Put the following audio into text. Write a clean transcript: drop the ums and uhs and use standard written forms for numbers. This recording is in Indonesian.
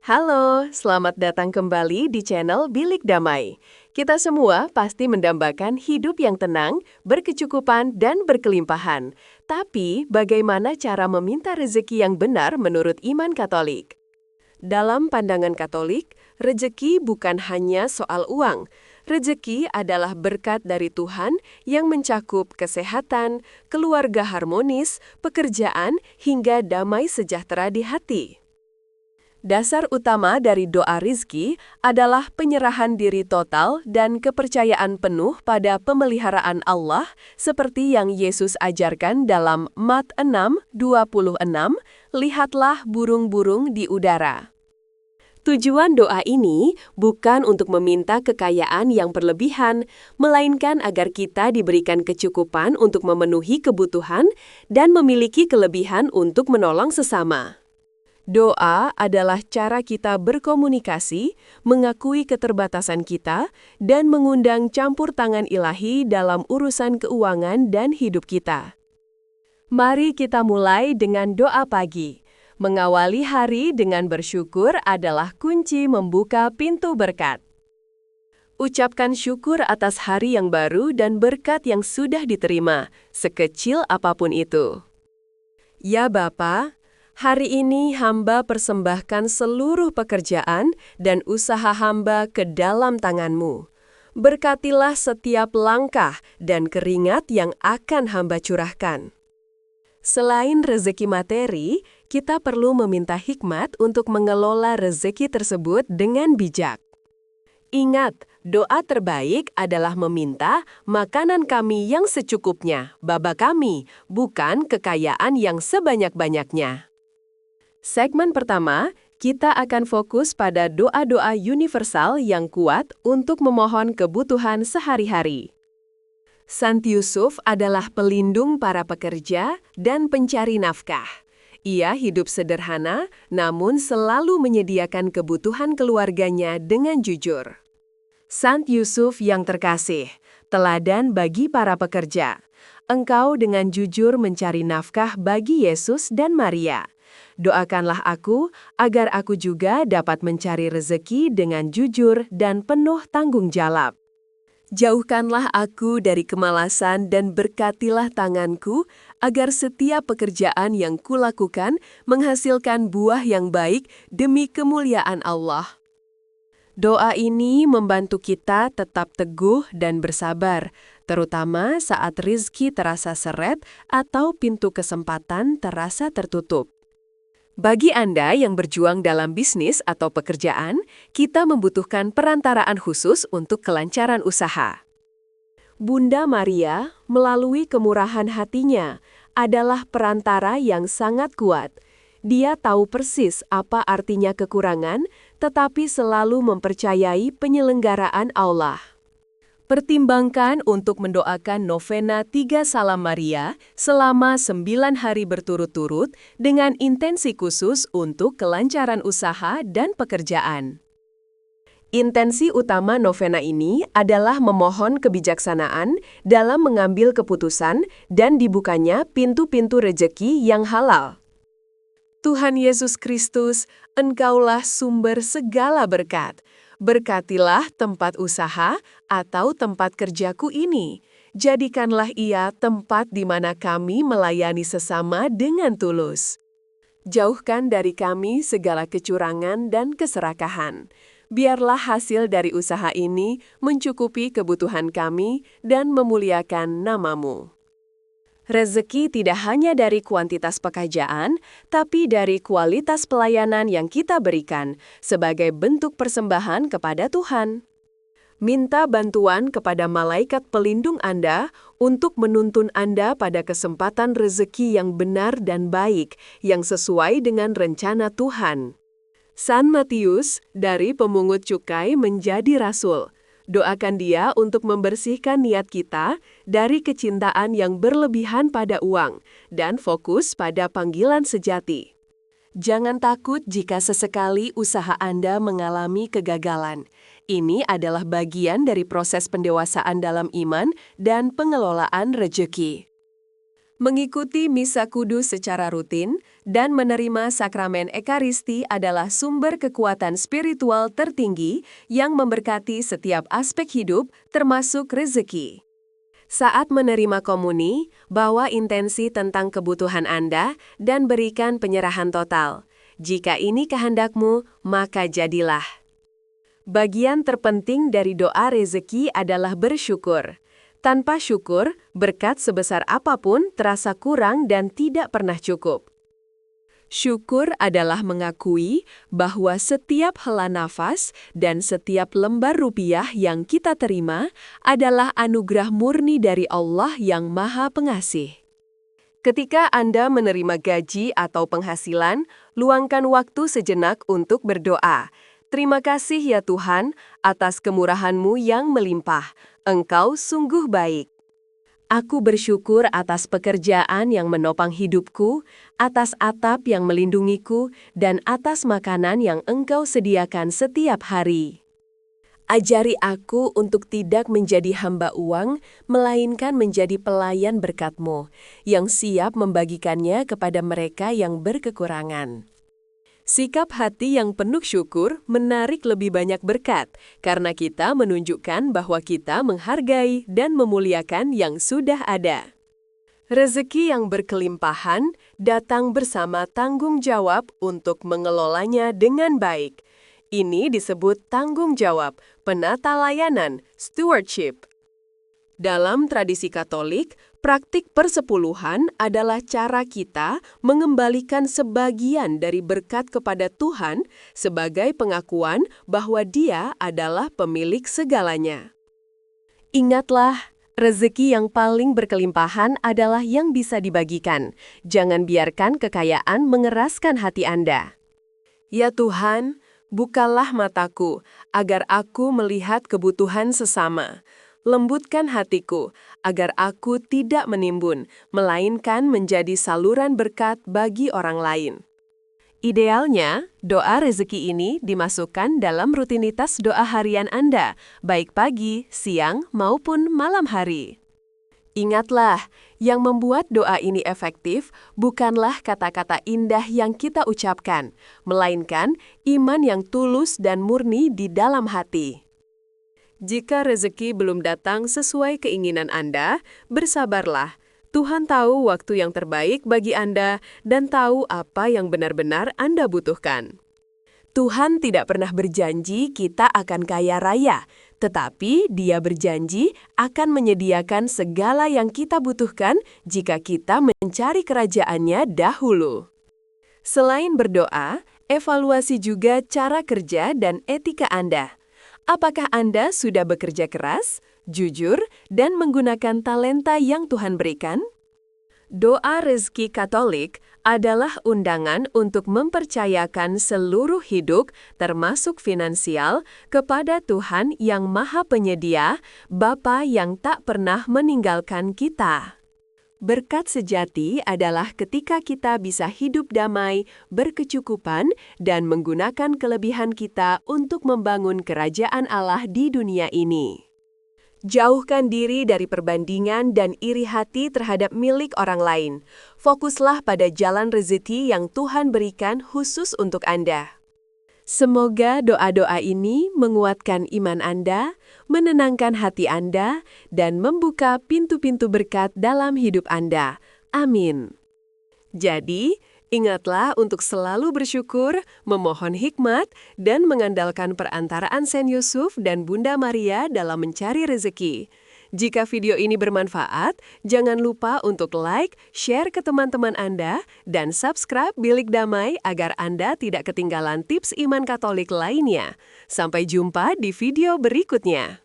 Halo, selamat datang kembali di channel Bilik Damai. Kita semua pasti mendambakan hidup yang tenang, berkecukupan, dan berkelimpahan. Tapi, bagaimana cara meminta rezeki yang benar menurut iman Katolik? Dalam pandangan Katolik, rezeki bukan hanya soal uang. Rezeki adalah berkat dari Tuhan yang mencakup kesehatan, keluarga harmonis, pekerjaan, hingga damai sejahtera di hati. Dasar utama dari doa rizki adalah penyerahan diri total dan kepercayaan penuh pada pemeliharaan Allah seperti yang Yesus ajarkan dalam Mat 6:26, lihatlah burung-burung di udara. Tujuan doa ini bukan untuk meminta kekayaan yang berlebihan, melainkan agar kita diberikan kecukupan untuk memenuhi kebutuhan dan memiliki kelebihan untuk menolong sesama. Doa adalah cara kita berkomunikasi, mengakui keterbatasan kita, dan mengundang campur tangan ilahi dalam urusan keuangan dan hidup kita. Mari kita mulai dengan doa pagi. Mengawali hari dengan bersyukur adalah kunci membuka pintu berkat. Ucapkan syukur atas hari yang baru dan berkat yang sudah diterima, sekecil apapun itu. Ya Bapa, hari ini hamba persembahkan seluruh pekerjaan dan usaha hamba ke dalam tangan-Mu. Berkatilah setiap langkah dan keringat yang akan hamba curahkan. Selain rezeki materi, kita perlu meminta hikmat untuk mengelola rezeki tersebut dengan bijak. Ingat, doa terbaik adalah meminta makanan kami yang secukupnya, Bapa kami, bukan kekayaan yang sebanyak-banyaknya. Segmen pertama, kita akan fokus pada doa-doa universal yang kuat untuk memohon kebutuhan sehari-hari. Sant Yusuf adalah pelindung para pekerja dan pencari nafkah. Ia hidup sederhana, namun selalu menyediakan kebutuhan keluarganya dengan jujur. Sant Yusuf yang terkasih, teladan bagi para pekerja. Engkau dengan jujur mencari nafkah bagi Yesus dan Maria. Doakanlah aku, agar aku juga dapat mencari rezeki dengan jujur dan penuh tanggung jawab. Jauhkanlah aku dari kemalasan dan berkatilah tanganku, agar setiap pekerjaan yang kulakukan menghasilkan buah yang baik demi kemuliaan Allah. Doa ini membantu kita tetap teguh dan bersabar, terutama saat rizki terasa seret atau pintu kesempatan terasa tertutup. Bagi Anda yang berjuang dalam bisnis atau pekerjaan, kita membutuhkan perantaraan khusus untuk kelancaran usaha. Bunda Maria, melalui kemurahan hatinya, adalah perantara yang sangat kuat. Dia tahu persis apa artinya kekurangan, tetapi selalu mempercayai penyelenggaraan Allah. Pertimbangkan untuk mendoakan novena 3 Salam Maria selama 9 hari berturut-turut dengan intensi khusus untuk kelancaran usaha dan pekerjaan. Intensi utama novena ini adalah memohon kebijaksanaan dalam mengambil keputusan dan dibukanya pintu-pintu rejeki yang halal. Tuhan Yesus Kristus, Engkaulah sumber segala berkat. Berkatilah tempat usaha atau tempat kerjaku ini. Jadikanlah ia tempat di mana kami melayani sesama dengan tulus. Jauhkan dari kami segala kecurangan dan keserakahan. Biarlah hasil dari usaha ini mencukupi kebutuhan kami dan memuliakan nama-Mu. Rezeki tidak hanya dari kuantitas pekerjaan, tapi dari kualitas pelayanan yang kita berikan sebagai bentuk persembahan kepada Tuhan. Minta bantuan kepada malaikat pelindung Anda untuk menuntun Anda pada kesempatan rezeki yang benar dan baik, yang sesuai dengan rencana Tuhan. San Matius, dari pemungut cukai menjadi rasul. Doakan dia untuk membersihkan niat kita dari kecintaan yang berlebihan pada uang dan fokus pada panggilan sejati. Jangan takut jika sesekali usaha Anda mengalami kegagalan. Ini adalah bagian dari proses pendewasaan dalam iman dan pengelolaan rejeki. Mengikuti Misa Kudus secara rutin dan menerima sakramen Ekaristi adalah sumber kekuatan spiritual tertinggi yang memberkati setiap aspek hidup, termasuk rezeki. Saat menerima komuni, bawa intensi tentang kebutuhan Anda dan berikan penyerahan total. Jika ini kehendakmu, maka jadilah. Bagian terpenting dari doa rezeki adalah bersyukur. Tanpa syukur, berkat sebesar apapun terasa kurang dan tidak pernah cukup. Syukur adalah mengakui bahwa setiap hela nafas dan setiap lembar rupiah yang kita terima adalah anugerah murni dari Allah yang Maha Pengasih. Ketika Anda menerima gaji atau penghasilan, luangkan waktu sejenak untuk berdoa. Terima kasih ya Tuhan atas kemurahan-Mu yang melimpah. Engkau sungguh baik. Aku bersyukur atas pekerjaan yang menopang hidupku, atas atap yang melindungiku, dan atas makanan yang Engkau sediakan setiap hari. Ajari aku untuk tidak menjadi hamba uang, melainkan menjadi pelayan berkat-Mu, yang siap membagikannya kepada mereka yang berkekurangan. Sikap hati yang penuh syukur menarik lebih banyak berkat, karena kita menunjukkan bahwa kita menghargai dan memuliakan yang sudah ada. Rezeki yang berkelimpahan datang bersama tanggung jawab untuk mengelolanya dengan baik. Ini disebut tanggung jawab, penata layanan, stewardship. Dalam tradisi Katolik, praktik persepuluhan adalah cara kita mengembalikan sebagian dari berkat kepada Tuhan sebagai pengakuan bahwa Dia adalah pemilik segalanya. Ingatlah, rezeki yang paling berkelimpahan adalah yang bisa dibagikan. Jangan biarkan kekayaan mengeraskan hati Anda. Ya Tuhan, bukalah mataku agar aku melihat kebutuhan sesama. Lembutkan hatiku, agar aku tidak menimbun, melainkan menjadi saluran berkat bagi orang lain. Idealnya, doa rezeki ini dimasukkan dalam rutinitas doa harian Anda, baik pagi, siang, maupun malam hari. Ingatlah, yang membuat doa ini efektif bukanlah kata-kata indah yang kita ucapkan, melainkan iman yang tulus dan murni di dalam hati. Jika rezeki belum datang sesuai keinginan Anda, bersabarlah. Tuhan tahu waktu yang terbaik bagi Anda dan tahu apa yang benar-benar Anda butuhkan. Tuhan tidak pernah berjanji kita akan kaya raya, tetapi Dia berjanji akan menyediakan segala yang kita butuhkan jika kita mencari kerajaan-Nya dahulu. Selain berdoa, evaluasi juga cara kerja dan etika Anda. Apakah Anda sudah bekerja keras, jujur, dan menggunakan talenta yang Tuhan berikan? Doa rezeki Katolik adalah undangan untuk mempercayakan seluruh hidup, termasuk finansial, kepada Tuhan yang Maha Penyedia, Bapa yang tak pernah meninggalkan kita. Berkat sejati adalah ketika kita bisa hidup damai, berkecukupan, dan menggunakan kelebihan kita untuk membangun kerajaan Allah di dunia ini. Jauhkan diri dari perbandingan dan iri hati terhadap milik orang lain. Fokuslah pada jalan rezeki yang Tuhan berikan khusus untuk Anda. Semoga doa-doa ini menguatkan iman Anda, menenangkan hati Anda, dan membuka pintu-pintu berkat dalam hidup Anda. Amin. Jadi, ingatlah untuk selalu bersyukur, memohon hikmat, dan mengandalkan perantaraan Saint Yusuf dan Bunda Maria dalam mencari rezeki. Jika video ini bermanfaat, jangan lupa untuk like, share ke teman-teman Anda, dan subscribe Bilik Damai agar Anda tidak ketinggalan tips iman Katolik lainnya. Sampai jumpa di video berikutnya.